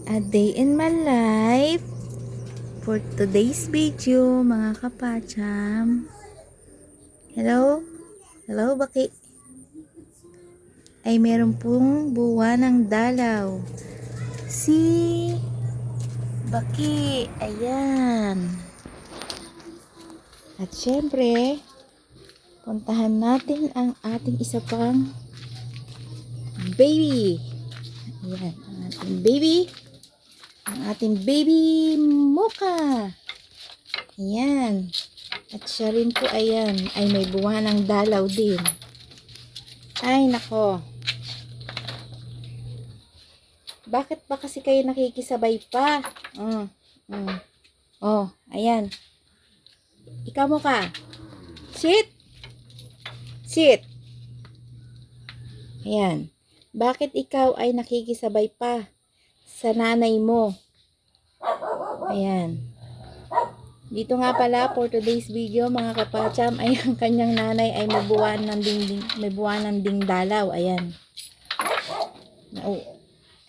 A day in my life for today's video, mga kapacham. Hello? Hello, Baki? Ay meron pong buwan ng dalaw. Si Baki, ayan. At syempre, puntahan natin ang ating isa pang baby. Ayan, ang ating baby. Ang ating baby Mocha. Ayan. At siya rin po, ayan, ay may buwan ng dalaw din. Ay, nako. Bakit ba kasi kayo nakikisabay pa? Oh, ayan. Ikaw mo ka. Sit. Sit. Ayan. Bakit ikaw ay nakikisabay pa sa nanay mo? Ayan. Dito nga pala for today's video, mga kapacham, ay ang kanyang nanay ay may buwan ng ding dalaw. Ayan. Oh.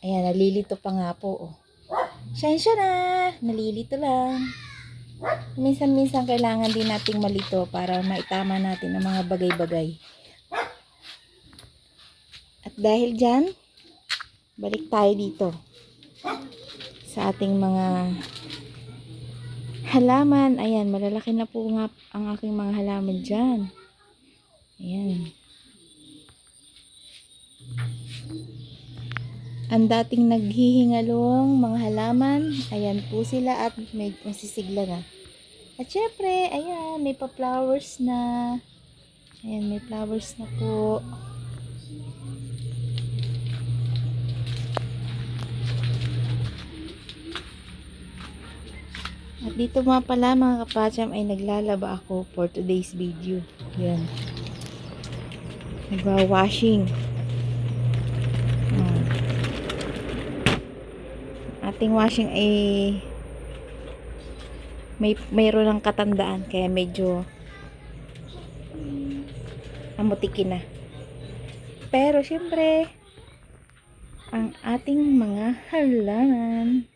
Ayan, nalilito pa nga po. Oh. Siya na. Nalilito lang. Minsan-minsan kailangan din nating malito para maitama natin ang mga bagay-bagay. At dahil dyan, balik tayo dito sa ating mga halaman. Ayan, malalaki na po nga ang aking mga halaman dyan. Ayan. Ang dating naghihingalong mga halaman, ayan po sila at may masisigla na. At syempre, ayan, may pa-flowers na. Ayan, may flowers na po. At dito nga pala, mga kapacham, ay naglalaba ako for today's video. Ayan. Nagwa-washing. Ating washing ay mayroon ng katandaan kaya medyo amutikin na. Pero syempre ang ating mga halaman